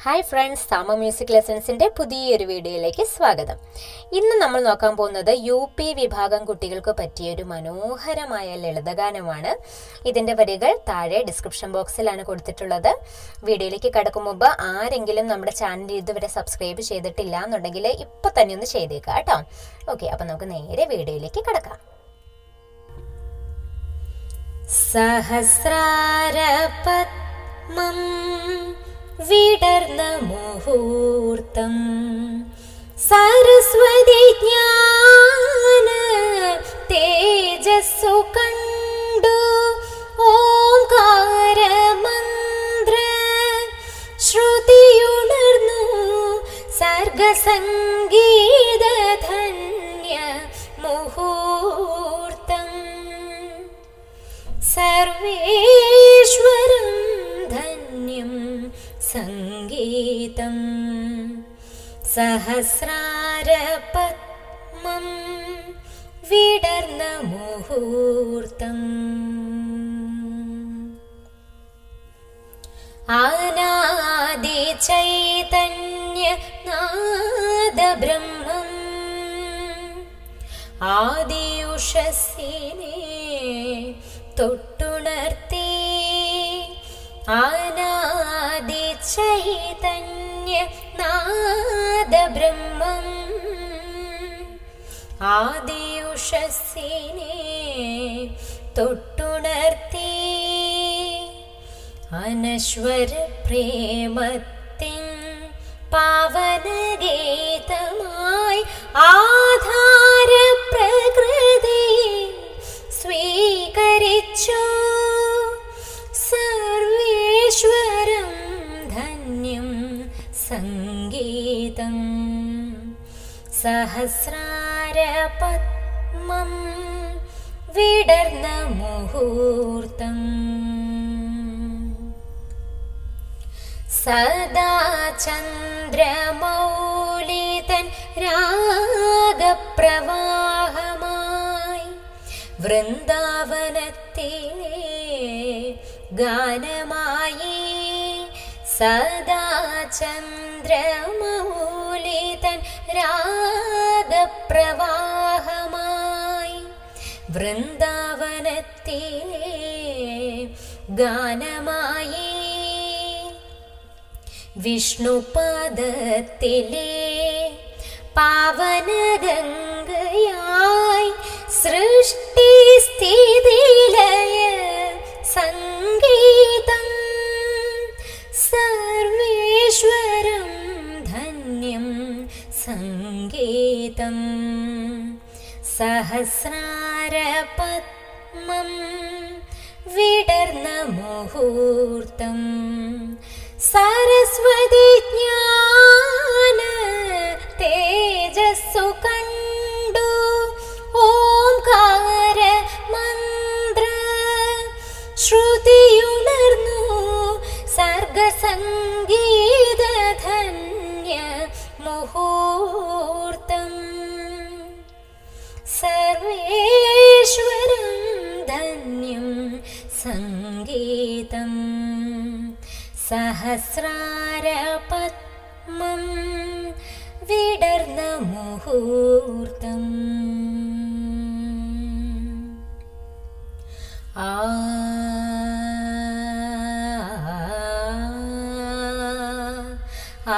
Hi friends, സാമ music ലെസൺസിൻ്റെ പുതിയൊരു വീഡിയോയിലേക്ക് സ്വാഗതം. ഇന്ന് നമ്മൾ നോക്കാൻ പോകുന്നത് UP വിഭാഗം കുട്ടികൾക്ക് പറ്റിയൊരു മനോഹരമായ ലളിതഗാനമാണ്. ഇതിൻ്റെ വരികൾ താഴെ ഡിസ്ക്രിപ്ഷൻ ബോക്സിലാണ് കൊടുത്തിട്ടുള്ളത്. വീഡിയോയിലേക്ക് കടക്കും മുമ്പ് ആരെങ്കിലും നമ്മുടെ ചാനൽ ഇതുവരെ സബ്സ്ക്രൈബ് ചെയ്തിട്ടില്ല എന്നുണ്ടെങ്കിൽ ഇപ്പോൾ തന്നെ ഒന്ന് ചെയ്തേക്കാം കേട്ടോ. ഓക്കെ, അപ്പം നമുക്ക് നേരെ വീഡിയോയിലേക്ക് കടക്കാം. സഹസ്രാരപത്മം വിടർന്ന മുഹൂർത്തം സരസ്വതി ജ്ഞാന തേജസ്സു കണ്ടു ഓംകാര മന്ത്ര ശ്രുതിയുണർന്നു സർഗസംഗീത ധന്യ മുഹൂർത്തം സർവേശ്വരം ധന്യം സംഗീതം സഹസ്രാരപത്മം വിടർന്ന മുഹൂർത്തം ആനാദി ചൈതന്യ നാദബ്രഹ്മം ആദിയുഷസ്സിനെ തൊട്ടുണർത്തി ആനാദി ചൈതന്യ നാദബ്രഹ്മം ആദിയുഷസ്സിനെ തൊട്ടുണർത്തി അനശ്വര പ്രേമത്തിൻ പാവനഗീതമായി ആധാര പ്രകൃതി സ്വീകരിച്ചു സർവേശ്വരം ധന്യം സംഗീതം സഹസ്രാരപത്മം വിടർന്ന മുഹൂർത്തം സദാ ചന്ദ്രമൗലിതൻ രാഗപ്രവാഹമായി വൃന്ദാവനത്തിലെ ഗാനമായി സദാ ചന്ദ്രമൗലിതൻ രാഗപ്രവാഹമായി വൃന്ദാവനത്തിലെ ഗാനമായി വിഷ്ണുപാദത്തിലെ പാവനഗംഗയായി സൃഷ്ടി സ്ഥിതി ലയ സംഗീതം സർവേശ്വരം ധന്യം സംഗീതം സഹസ്രാരപത്മം വിടർന്ന മുഹൂർത്തം സരസ്വതി ജ്ഞാന തേജസ്സു കണ്ടു ഓംകാര മന്ത്ര ശ്രുതിയുണർന്നു സർഗസംഗീത ധന്യ മുഹൂർത്തം സർവേശ്വരം ധന്യം സംഗീതം സഹസ്രാരപത്മം വിടർന്ന മുഹൂർത്തം ആ ആ